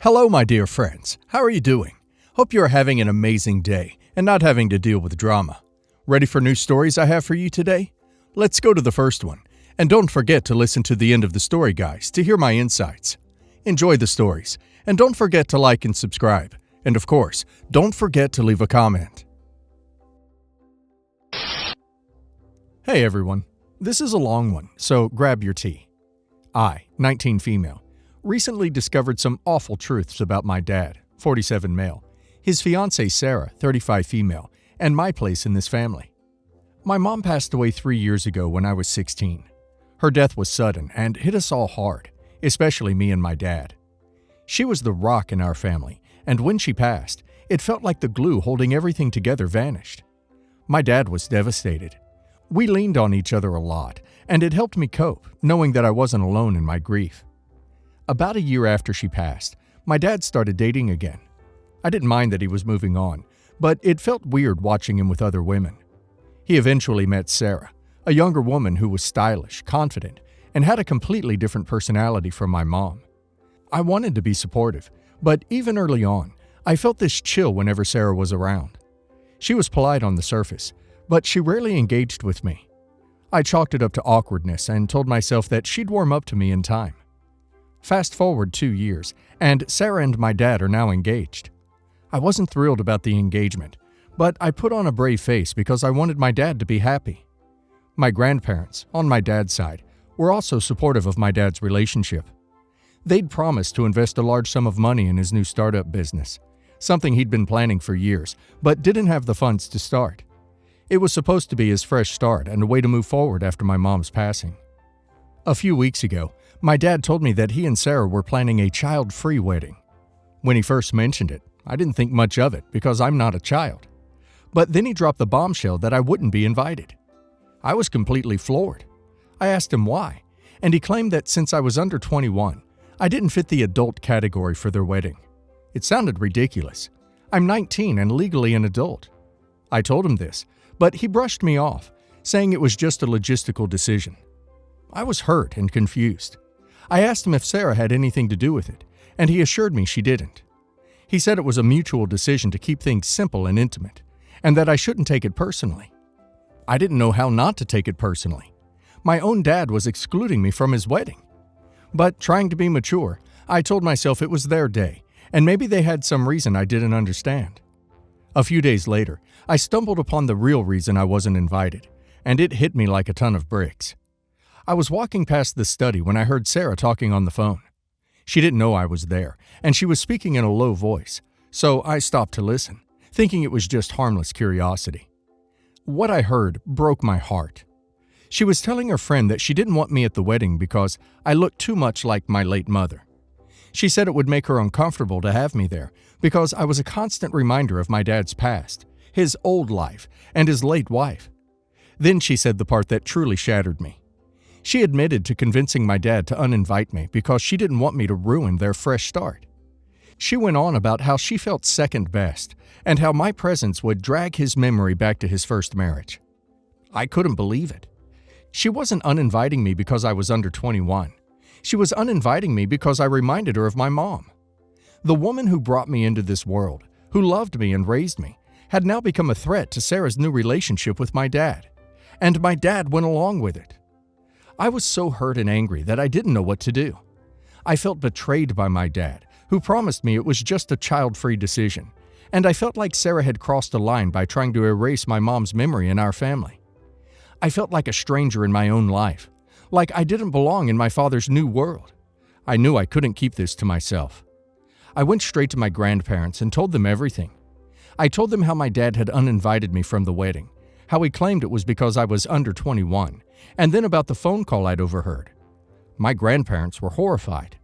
Hello, my dear friends. How are you doing? Hope you are having an amazing day and not having to deal with drama. Ready for new stories I have for you today? Let's go to the first one. And don't forget to listen to the end of the story, guys, to hear my insights. Enjoy the stories, and don't forget to like and subscribe. And of course, don't forget to leave a comment. Hey everyone, this is a long one, so grab your tea. I, 19 female, recently discovered some awful truths about my dad, 47 male, his fiancée Sarah, 35 female, and my place in this family. My mom passed away 3 years ago when I was 16. Her death was sudden and hit us all hard, especially me and my dad. She was the rock in our family, and when she passed, it felt like the glue holding everything together vanished. My dad was devastated. We leaned on each other a lot, and it helped me cope, knowing that I wasn't alone in my grief. About a year after she passed, my dad started dating again. I didn't mind that he was moving on, but it felt weird watching him with other women. He eventually met Sarah, a younger woman who was stylish, confident, and had a completely different personality from my mom. I wanted to be supportive, but even early on, I felt this chill whenever Sarah was around. She was polite on the surface, but she rarely engaged with me. I chalked it up to awkwardness and told myself that she'd warm up to me in time. Fast forward 2 years, and Sarah and my dad are now engaged. I wasn't thrilled about the engagement, but I put on a brave face because I wanted my dad to be happy. My grandparents, on my dad's side, were also supportive of my dad's relationship. They'd promised to invest a large sum of money in his new startup business, something he'd been planning for years, but didn't have the funds to start. It was supposed to be his fresh start and a way to move forward after my mom's passing. A few weeks ago, my dad told me that he and Sarah were planning a child-free wedding. When he first mentioned it, I didn't think much of it because I'm not a child. But then he dropped the bombshell that I wouldn't be invited. I was completely floored. I asked him why, and he claimed that since I was under 21, I didn't fit the adult category for their wedding. It sounded ridiculous. I'm 19 and legally an adult. I told him this, but he brushed me off, saying it was just a logistical decision. I was hurt and confused. I asked him if Sarah had anything to do with it, and he assured me she didn't. He said it was a mutual decision to keep things simple and intimate, and that I shouldn't take it personally. I didn't know how not to take it personally. My own dad was excluding me from his wedding. But trying to be mature, I told myself it was their day, and maybe they had some reason I didn't understand. A few days later, I stumbled upon the real reason I wasn't invited, and it hit me like a ton of bricks. I was walking past the study when I heard Sarah talking on the phone. She didn't know I was there, and she was speaking in a low voice, so I stopped to listen, thinking it was just harmless curiosity. What I heard broke my heart. She was telling her friend that she didn't want me at the wedding because I looked too much like my late mother. She said it would make her uncomfortable to have me there because I was a constant reminder of my dad's past, his old life, and his late wife. Then she said the part that truly shattered me. She admitted to convincing my dad to uninvite me because she didn't want me to ruin their fresh start. She went on about how she felt second best and how my presence would drag his memory back to his first marriage. I couldn't believe it. She wasn't uninviting me because I was under 21. She was uninviting me because I reminded her of my mom. The woman who brought me into this world, who loved me and raised me, had now become a threat to Sarah's new relationship with my dad. And my dad went along with it. I was so hurt and angry that I didn't know what to do. I felt betrayed by my dad, who promised me it was just a child-free decision, and I felt like Sarah had crossed a line by trying to erase my mom's memory in our family. I felt like a stranger in my own life, like I didn't belong in my father's new world. I knew I couldn't keep this to myself. I went straight to my grandparents and told them everything. I told them how my dad had uninvited me from the wedding, how he claimed it was because I was under 21, and then about the phone call I'd overheard. My grandparents were horrified.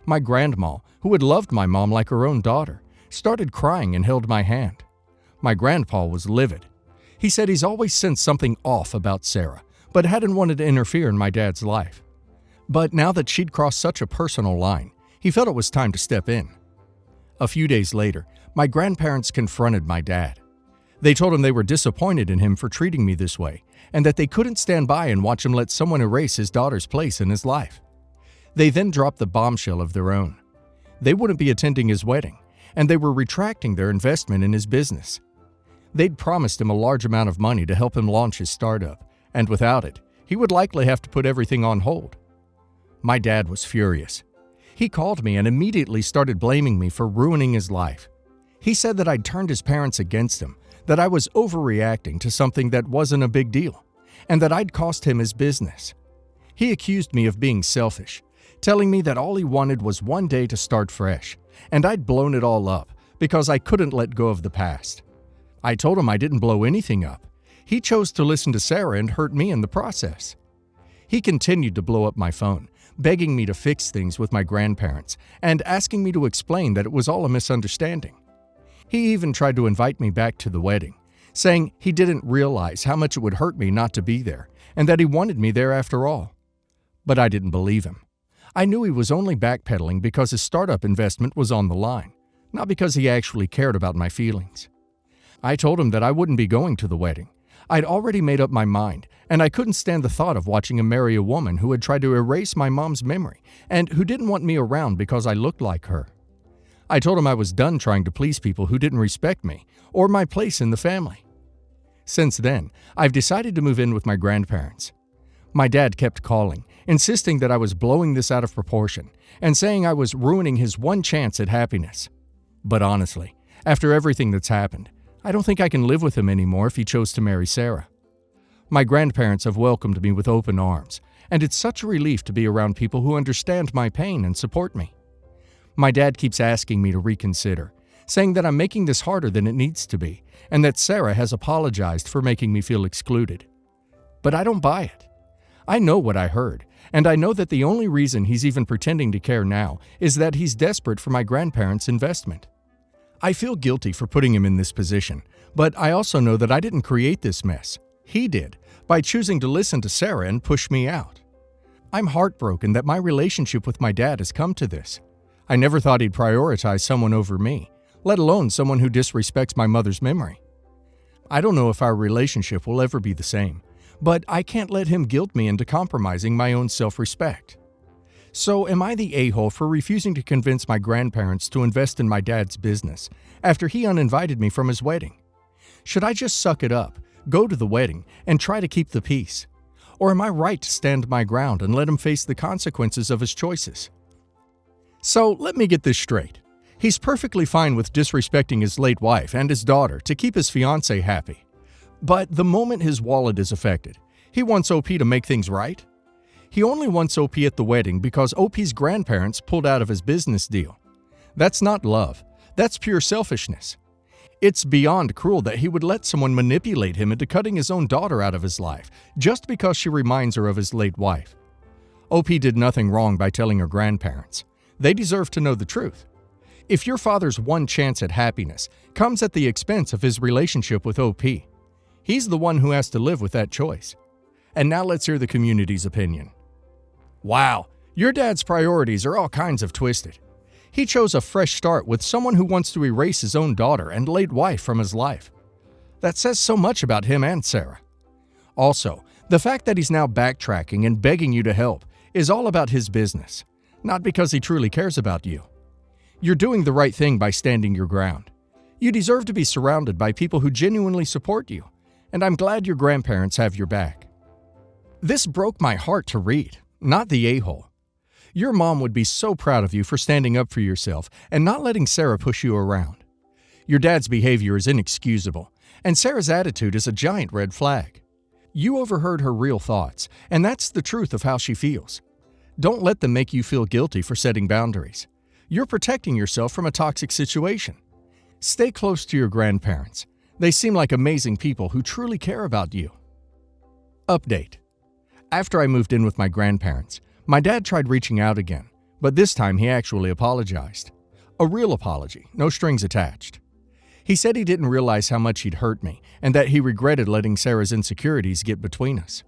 My grandma, who had loved my mom like her own daughter, started crying and held my hand. My grandpa was livid. He said he's always sensed something off about Sarah, but hadn't wanted to interfere in my dad's life. But now that she'd crossed such a personal line, he felt it was time to step in. A few days later, my grandparents confronted my dad. They told him they were disappointed in him for treating me this way, and that they couldn't stand by and watch him let someone erase his daughter's place in his life. They then dropped the bombshell of their own. They wouldn't be attending his wedding, and they were retracting their investment in his business. They'd promised him a large amount of money to help him launch his startup, and without it, he would likely have to put everything on hold. My dad was furious. He called me and immediately started blaming me for ruining his life. He said that I'd turned his parents against him, that I was overreacting to something that wasn't a big deal, and that I'd cost him his business. He accused me of being selfish, telling me that all he wanted was one day to start fresh, and I'd blown it all up because I couldn't let go of the past. I told him I didn't blow anything up. He chose to listen to Sarah and hurt me in the process. He continued to blow up my phone, begging me to fix things with my grandparents and asking me to explain that it was all a misunderstanding. He even tried to invite me back to the wedding, saying he didn't realize how much it would hurt me not to be there and that he wanted me there after all. But I didn't believe him. I knew he was only backpedaling because his startup investment was on the line, not because he actually cared about my feelings. I told him that I wouldn't be going to the wedding. I'd already made up my mind, and I couldn't stand the thought of watching him marry a woman who had tried to erase my mom's memory and who didn't want me around because I looked like her. I told him I was done trying to please people who didn't respect me or my place in the family. Since then, I've decided to move in with my grandparents. My dad kept calling, insisting that I was blowing this out of proportion and saying I was ruining his one chance at happiness. But honestly, after everything that's happened, I don't think I can live with him anymore if he chose to marry Sarah. My grandparents have welcomed me with open arms, and it's such a relief to be around people who understand my pain and support me. My dad keeps asking me to reconsider, saying that I'm making this harder than it needs to be, and that Sarah has apologized for making me feel excluded. But I don't buy it. I know what I heard, and I know that the only reason he's even pretending to care now is that he's desperate for my grandparents' investment. I feel guilty for putting him in this position, but I also know that I didn't create this mess. He did, by choosing to listen to Sarah and push me out. I'm heartbroken that my relationship with my dad has come to this. I never thought he'd prioritize someone over me, let alone someone who disrespects my mother's memory. I don't know if our relationship will ever be the same, but I can't let him guilt me into compromising my own self-respect. So am I the a-hole for refusing to convince my grandparents to invest in my dad's business after he uninvited me from his wedding? Should I just suck it up, go to the wedding, and try to keep the peace? Or am I right to stand my ground and let him face the consequences of his choices? So let me get this straight. He's perfectly fine with disrespecting his late wife and his daughter to keep his fiancée happy. But the moment his wallet is affected, he wants OP to make things right? He only wants OP at the wedding because OP's grandparents pulled out of his business deal. That's not love. That's pure selfishness. It's beyond cruel that he would let someone manipulate him into cutting his own daughter out of his life just because she reminds her of his late wife. OP did nothing wrong by telling her grandparents. They deserve to know the truth. If your father's one chance at happiness comes at the expense of his relationship with OP, he's the one who has to live with that choice. And now let's hear the community's opinion. Wow, your dad's priorities are all kinds of twisted. He chose a fresh start with someone who wants to erase his own daughter and late wife from his life. That says so much about him and Sarah. Also, the fact that he's now backtracking and begging you to help is all about his business, not because he truly cares about you. You're doing the right thing by standing your ground. You deserve to be surrounded by people who genuinely support you, and I'm glad your grandparents have your back. This broke my heart to read, not the a-hole. Your mom would be so proud of you for standing up for yourself and not letting Sarah push you around. Your dad's behavior is inexcusable, and Sarah's attitude is a giant red flag. You overheard her real thoughts, and that's the truth of how she feels. Don't let them make you feel guilty for setting boundaries. You're protecting yourself from a toxic situation. Stay close to your grandparents. They seem like amazing people who truly care about you. Update. After I moved in with my grandparents, my dad tried reaching out again, but this time he actually apologized. A real apology, no strings attached. He said he didn't realize how much he'd hurt me and that he regretted letting Sarah's insecurities get between us.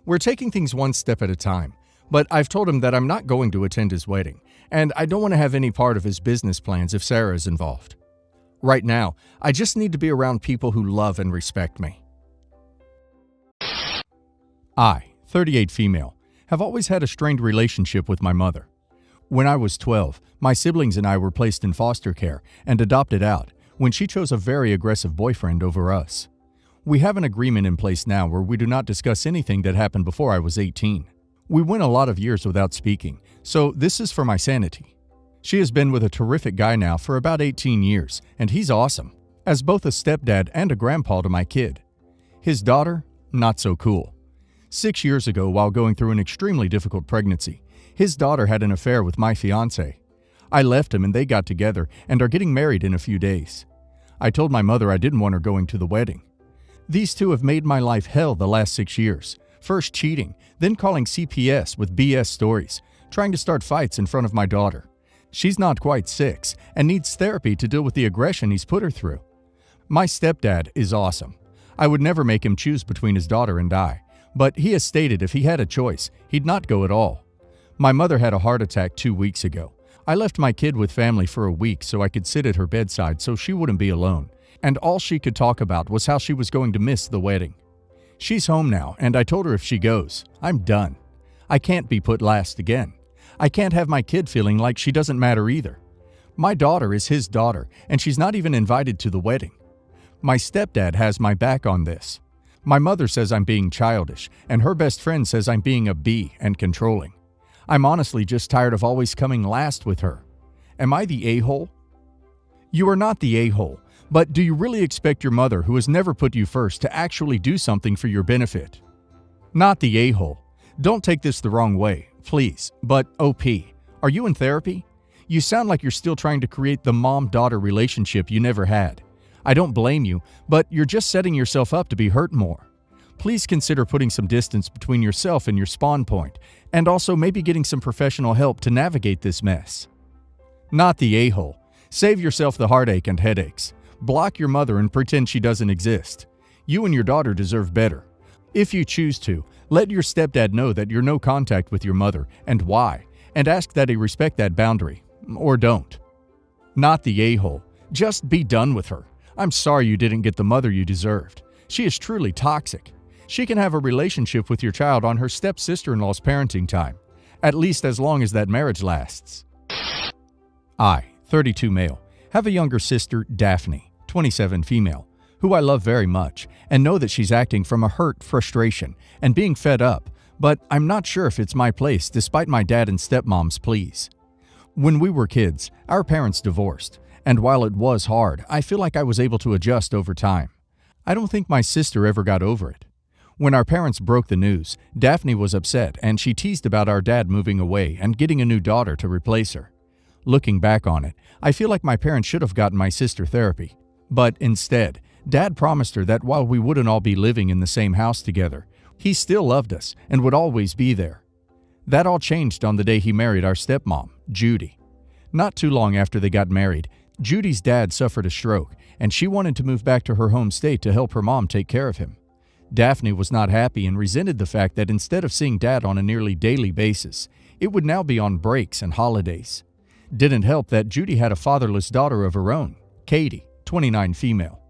We're taking things one step at a time, but I've told him that I'm not going to attend his wedding, and I don't want to have any part of his business plans if Sarah is involved. Right now, I just need to be around people who love and respect me. I, 38 female, have always had a strained relationship with my mother. When I was 12, my siblings and I were placed in foster care and adopted out when she chose a very aggressive boyfriend over us. We have an agreement in place now where we do not discuss anything that happened before I was 18. We went a lot of years without speaking, so this is for my sanity. She has been with a terrific guy now for about 18 years, and he's awesome, as both a stepdad and a grandpa to my kid. His daughter, not so cool. 6 years ago, while going through an extremely difficult pregnancy, his daughter had an affair with my fiance. I left him and they got together and are getting married in a few days. I told my mother I didn't want her going to the wedding. These two have made my life hell the last 6 years. First cheating, then calling CPS with BS stories, trying to start fights in front of my daughter. She's not quite 6 and needs therapy to deal with the aggression he's put her through. My stepdad is awesome. I would never make him choose between his daughter and I, but he has stated if he had a choice, he'd not go at all. My mother had a heart attack 2 weeks ago. I left my kid with family for a week so I could sit at her bedside so she wouldn't be alone, and all she could talk about was how she was going to miss the wedding. She's home now, and I told her if she goes, I'm done. I can't be put last again. I can't have my kid feeling like she doesn't matter either. My daughter is his daughter, and she's not even invited to the wedding. My stepdad has my back on this. My mother says I'm being childish, and her best friend says I'm being a bee and controlling. I'm honestly just tired of always coming last with her. Am I the a-hole? You are not the a-hole, but do you really expect your mother, who has never put you first, to actually do something for your benefit? Not the a-hole. Don't take this the wrong way, please, but OP, are you in therapy? You sound like you're still trying to create the mom-daughter relationship you never had. I don't blame you, but you're just setting yourself up to be hurt more. Please consider putting some distance between yourself and your spawn point, and also maybe getting some professional help to navigate this mess. Not the a-hole. Save yourself the heartache and headaches. Block your mother and pretend she doesn't exist. You and your daughter deserve better. If you choose to, let your stepdad know that you're no contact with your mother and why, and ask that he respect that boundary. Or don't. Not the a-hole. Just be done with her. I'm sorry you didn't get the mother you deserved. She is truly toxic. She can have a relationship with your child on her step-sister-in-law's parenting time, at least as long as that marriage lasts. I, 32 male, have a younger sister, Daphne, 27 female, who I love very much and know that she's acting from a hurt, frustration, and being fed up, but I'm not sure if it's my place despite my dad and stepmom's pleas. When we were kids, our parents divorced, and while it was hard, I feel like I was able to adjust over time. I don't think my sister ever got over it. When our parents broke the news, Daphne was upset and she teased about our dad moving away and getting a new daughter to replace her. Looking back on it, I feel like my parents should have gotten my sister therapy. But instead, Dad promised her that while we wouldn't all be living in the same house together, he still loved us and would always be there. That all changed on the day he married our stepmom, Judy. Not too long after they got married, Judy's dad suffered a stroke, and she wanted to move back to her home state to help her mom take care of him. Daphne was not happy and resented the fact that instead of seeing Dad on a nearly daily basis, it would now be on breaks and holidays. Didn't help that Judy had a fatherless daughter of her own, Katie, 29 female.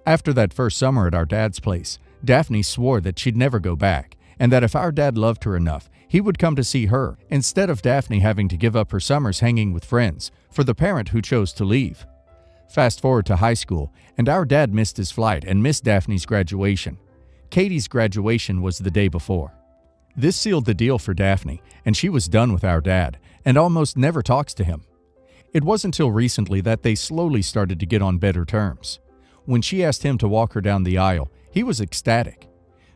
After that first summer at our dad's place, Daphne swore that she'd never go back, and that if our dad loved her enough, he would come to see her, instead of Daphne having to give up her summers hanging with friends for the parent who chose to leave. Fast forward to high school, and our dad missed his flight and missed Daphne's graduation. Katie's graduation was the day before. This sealed the deal for Daphne, and she was done with our dad, and almost never talks to him. It wasn't until recently that they slowly started to get on better terms. When she asked him to walk her down the aisle, he was ecstatic.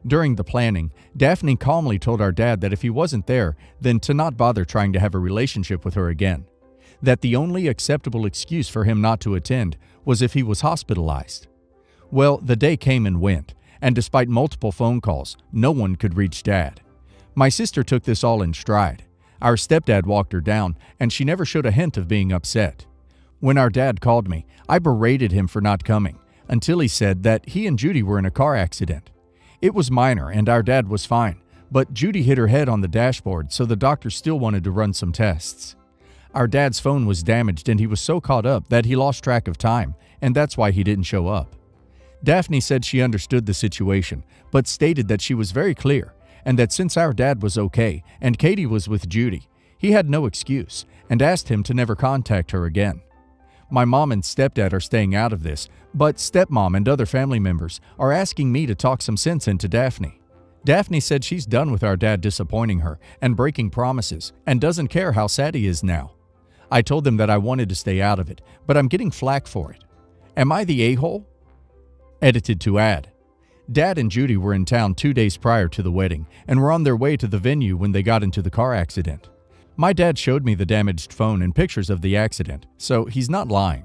During the planning, Daphne calmly told our dad that if he wasn't there, then to not bother trying to have a relationship with her again. That the only acceptable excuse for him not to attend was if he was hospitalized. Well, the day came and went, and despite multiple phone calls, no one could reach Dad. My sister took this all in stride. Our stepdad walked her down, and she never showed a hint of being upset. When our dad called me, I berated him for not coming, until he said that he and Judy were in a car accident. It was minor and our dad was fine, but Judy hit her head on the dashboard, so the doctor still wanted to run some tests. Our dad's phone was damaged and he was so caught up that he lost track of time, and that's why he didn't show up. Daphne said she understood the situation, but stated that she was very clear, and that since our dad was okay and Katie was with Judy, He had no excuse and asked him to never contact her again. My mom and stepdad are staying out of this, but stepmom and other family members are asking me to talk some sense into Daphne. Daphne said she's done with our dad disappointing her and breaking promises and doesn't care how sad he is now. I told them that I wanted to stay out of it, but I'm getting flack for it. Am I the a-hole? Edited to add. Dad and Judy were in town 2 days prior to the wedding and were on their way to the venue when they got into the car accident. My dad showed me the damaged phone and pictures of the accident, so he's not lying.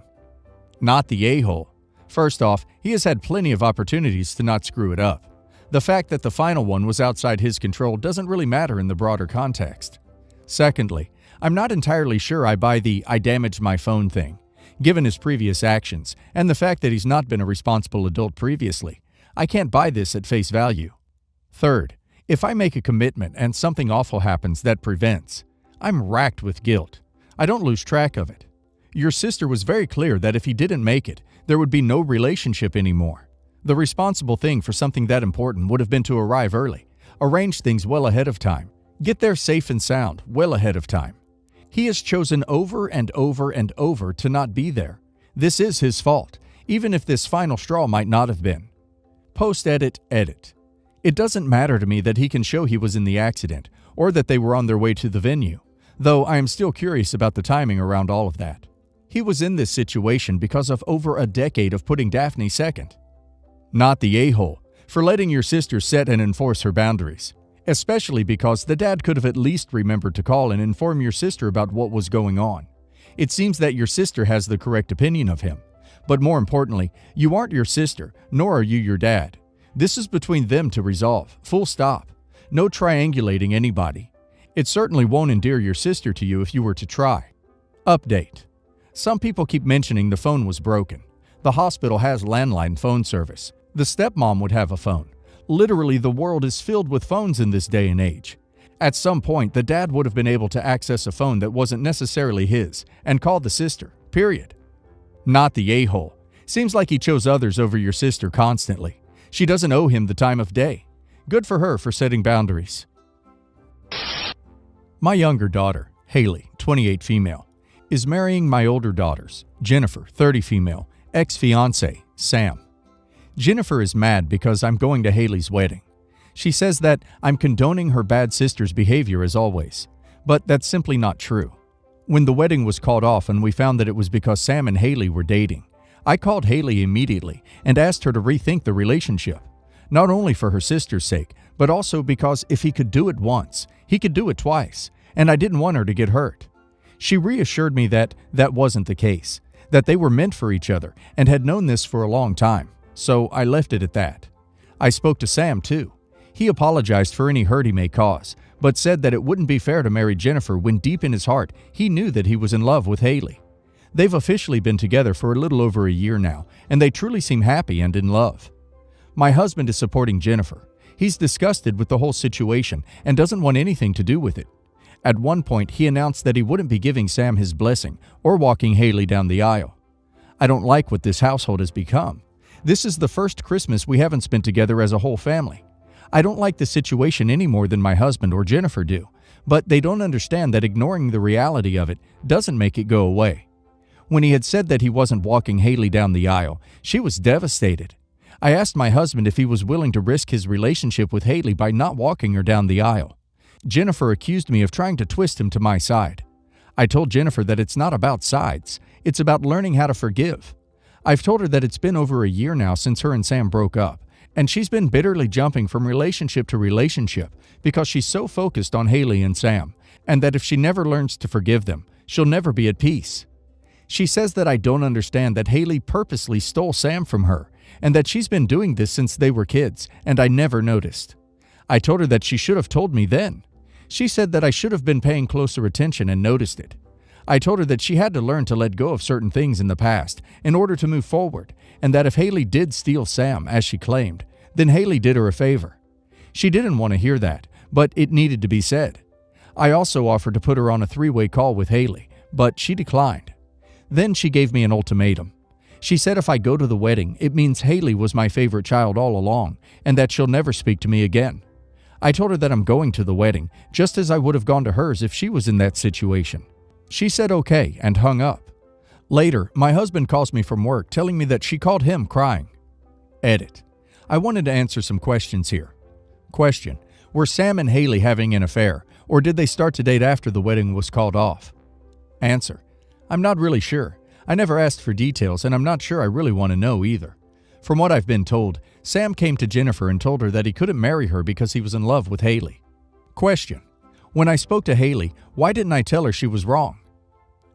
Not the a-hole. First off, he has had plenty of opportunities to not screw it up. The fact that the final one was outside his control doesn't really matter in the broader context. Secondly, I'm not entirely sure I buy the "I damaged my phone" thing, given his previous actions and the fact that he's not been a responsible adult previously. I can't buy this at face value. Third, if I make a commitment and something awful happens that prevents, I'm racked with guilt. I don't lose track of it. Your sister was very clear that if he didn't make it, there would be no relationship anymore. The responsible thing for something that important would have been to arrive early, arrange things well ahead of time, get there safe and sound well ahead of time. He has chosen over and over and over to not be there. This is his fault, even if this final straw might not have been. Post-edit, edit. It doesn't matter to me that he can show he was in the accident or that they were on their way to the venue, though I am still curious about the timing around all of that. He was in this situation because of over a decade of putting Daphne second. Not the a-hole for letting your sister set and enforce her boundaries, especially because the dad could have at least remembered to call and inform your sister about what was going on. It seems that your sister has the correct opinion of him. But more importantly, you aren't your sister, nor are you your dad. This is between them to resolve, full stop. No triangulating anybody. It certainly won't endear your sister to you if you were to try. Update. Some people keep mentioning the phone was broken. The hospital has landline phone service. The stepmom would have a phone. Literally, the world is filled with phones in this day and age. At some point, the dad would have been able to access a phone that wasn't necessarily his and call the sister, period. Not the a-hole. Seems like he chose others over your sister constantly. She doesn't owe him the time of day. Good for her for setting boundaries. My younger daughter, Haley, 28 female, is marrying my older daughters, Jennifer, 30 female, ex-fiance, Sam. Jennifer is mad because I'm going to Haley's wedding. She says that I'm condoning her bad sister's behavior as always, but that's simply not true. When the wedding was called off and we found that it was because Sam and Haley were dating, I called Haley immediately and asked her to rethink the relationship, not only for her sister's sake, but also because if he could do it once, he could do it twice, and I didn't want her to get hurt. She reassured me that that wasn't the case, that they were meant for each other and had known this for a long time, so I left it at that. I spoke to Sam too. He apologized for any hurt he may cause, but said that it wouldn't be fair to marry Jennifer when deep in his heart he knew that he was in love with Haley. They've officially been together for a little over a year now, and they truly seem happy and in love. My husband is supporting Jennifer. He's disgusted with the whole situation and doesn't want anything to do with it. At one point, he announced that he wouldn't be giving Sam his blessing or walking Haley down the aisle. I don't like what this household has become. This is the first Christmas we haven't spent together as a whole family. I don't like the situation any more than my husband or Jennifer do, but they don't understand that ignoring the reality of it doesn't make it go away. When he had said that he wasn't walking Haley down the aisle, she was devastated. I asked my husband if he was willing to risk his relationship with Haley by not walking her down the aisle. Jennifer accused me of trying to twist him to my side. I told Jennifer that it's not about sides, it's about learning how to forgive. I've told her that it's been over a year now since her and Sam broke up, and she's been bitterly jumping from relationship to relationship because she's so focused on Haley and Sam, and that if she never learns to forgive them, she'll never be at peace. She says that I don't understand that Haley purposely stole Sam from her, and that she's been doing this since they were kids, and I never noticed. I told her that she should have told me then. She said that I should have been paying closer attention and noticed it. I told her that she had to learn to let go of certain things in the past in order to move forward, and that if Haley did steal Sam, as she claimed, then Haley did her a favor. She didn't want to hear that, but it needed to be said. I also offered to put her on a three-way call with Haley, but she declined. Then she gave me an ultimatum. She said if I go to the wedding, it means Haley was my favorite child all along, and that she'll never speak to me again. I told her that I'm going to the wedding, just as I would have gone to hers if she was in that situation. She said okay and hung up. Later, my husband calls me from work telling me that she called him crying. Edit. I wanted to answer some questions here. Question. Were Sam and Haley having an affair, or did they start to date after the wedding was called off? Answer. I'm not really sure. I never asked for details, and I'm not sure I really want to know either. From what I've been told, Sam came to Jennifer and told her that he couldn't marry her because he was in love with Haley. Question. When I spoke to Haley, why didn't I tell her she was wrong?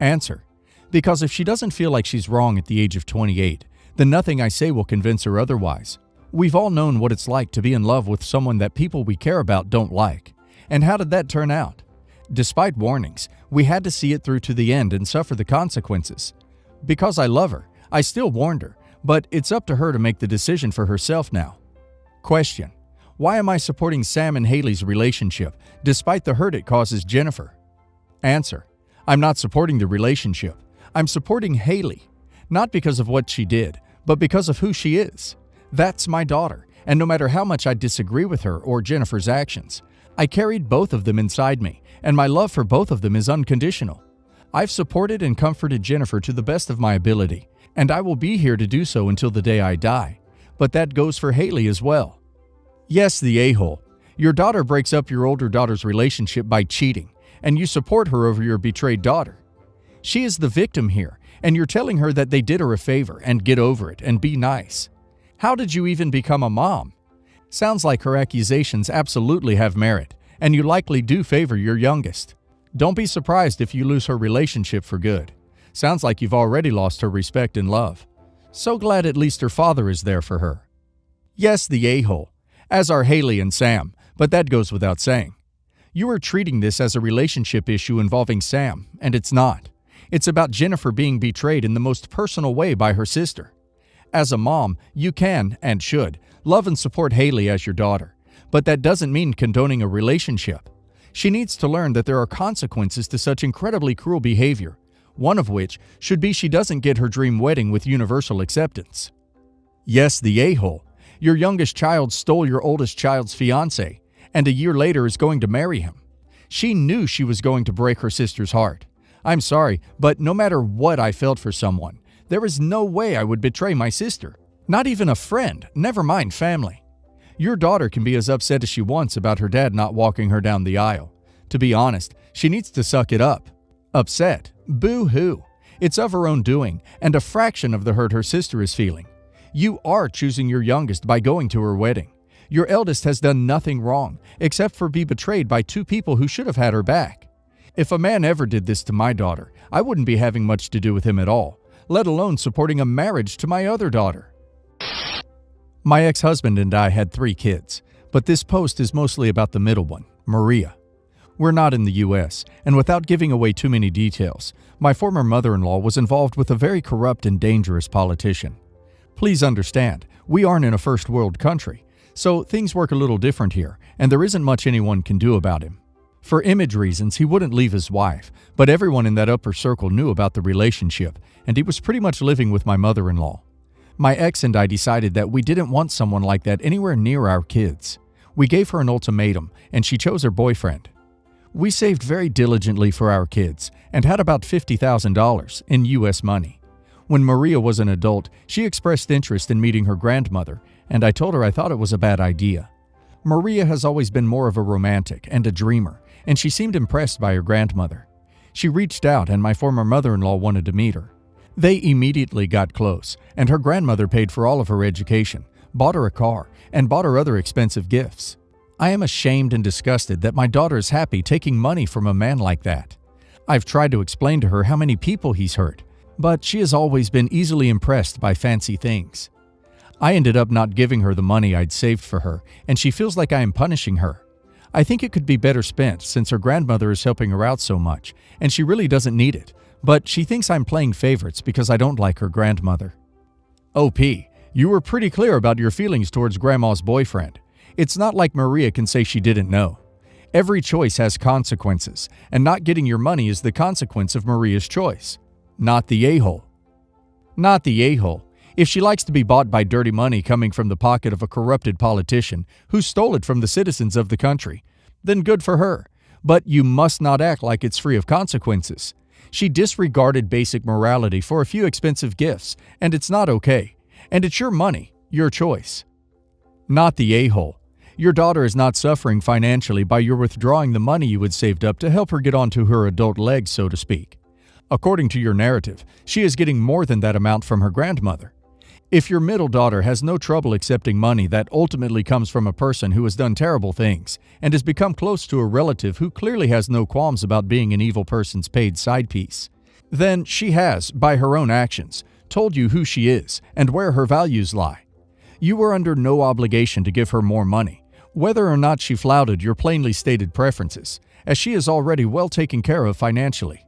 Answer. Because if she doesn't feel like she's wrong at the age of 28, then nothing I say will convince her otherwise. We've all known what it's like to be in love with someone that people we care about don't like. And how did that turn out? Despite warnings, we had to see it through to the end and suffer the consequences. Because I love her, I still warned her, but it's up to her to make the decision for herself now. Question. Why am I supporting Sam and Haley's relationship, despite the hurt it causes Jennifer? Answer. I'm not supporting the relationship. I'm supporting Haley. Not because of what she did, but because of who she is. That's my daughter, and no matter how much I disagree with her or Jennifer's actions, I carried both of them inside me, and my love for both of them is unconditional. I've supported and comforted Jennifer to the best of my ability, and I will be here to do so until the day I die. But that goes for Haley as well. Yes, the a-hole. Your daughter breaks up your older daughter's relationship by cheating, and you support her over your betrayed daughter. She is the victim here, and you're telling her that they did her a favor and get over it and be nice. How did you even become a mom? Sounds like her accusations absolutely have merit, and you likely do favor your youngest. Don't be surprised if you lose her relationship for good. Sounds like you've already lost her respect and love. So glad at least her father is there for her. Yes, the a-hole, as are Haley and Sam, but that goes without saying. You are treating this as a relationship issue involving Sam, and it's not. It's about Jennifer being betrayed in the most personal way by her sister. As a mom, you can, and should, love and support Haley as your daughter, but that doesn't mean condoning a relationship. She needs to learn that there are consequences to such incredibly cruel behavior, one of which should be she doesn't get her dream wedding with universal acceptance. Yes, the a-hole. Your youngest child stole your oldest child's fiancé, and a year later is going to marry him. She knew she was going to break her sister's heart. I'm sorry, but no matter what I felt for someone, there is no way I would betray my sister. Not even a friend, never mind family. Your daughter can be as upset as she wants about her dad not walking her down the aisle. To be honest, she needs to suck it up. Upset? Boo-hoo. It's of her own doing, and a fraction of the hurt her sister is feeling. You are choosing your youngest by going to her wedding. Your eldest has done nothing wrong, except for be betrayed by two people who should have had her back. If a man ever did this to my daughter, I wouldn't be having much to do with him at all, let alone supporting a marriage to my other daughter. My ex-husband and I had 3 kids, but this post is mostly about the middle one, Maria. We're not in the U.S., and without giving away too many details, my former mother-in-law was involved with a very corrupt and dangerous politician. Please understand, we aren't in a first world country, so things work a little different here, and there isn't much anyone can do about him. For image reasons, he wouldn't leave his wife, but everyone in that upper circle knew about the relationship, and he was pretty much living with my mother-in-law. My ex and I decided that we didn't want someone like that anywhere near our kids. We gave her an ultimatum, and she chose her boyfriend. We saved very diligently for our kids, and had about $50,000 in U.S. money. When Maria was an adult, she expressed interest in meeting her grandmother, and I told her I thought it was a bad idea. Maria has always been more of a romantic and a dreamer, and she seemed impressed by her grandmother. She reached out, and my former mother-in-law wanted to meet her. They immediately got close, and her grandmother paid for all of her education, bought her a car, and bought her other expensive gifts. I am ashamed and disgusted that my daughter is happy taking money from a man like that. I've tried to explain to her how many people he's hurt, but she has always been easily impressed by fancy things. I ended up not giving her the money I'd saved for her, and she feels like I am punishing her. I think it could be better spent since her grandmother is helping her out so much, and she really doesn't need it, but she thinks I'm playing favorites because I don't like her grandmother. OP, you were pretty clear about your feelings towards Grandma's boyfriend. It's not like Maria can say she didn't know. Every choice has consequences, and not getting your money is the consequence of Maria's choice. Not the a-hole. Not the a-hole. If she likes to be bought by dirty money coming from the pocket of a corrupted politician who stole it from the citizens of the country, then good for her. But you must not act like it's free of consequences. She disregarded basic morality for a few expensive gifts, and it's not okay. And it's your money, your choice. Not the a-hole. Your daughter is not suffering financially by your withdrawing the money you had saved up to help her get onto her adult legs, so to speak. According to your narrative, she is getting more than that amount from her grandmother. If your middle daughter has no trouble accepting money that ultimately comes from a person who has done terrible things and has become close to a relative who clearly has no qualms about being an evil person's paid side piece, then she has, by her own actions, told you who she is and where her values lie. You were under no obligation to give her more money, whether or not she flouted your plainly stated preferences, as she is already well taken care of financially.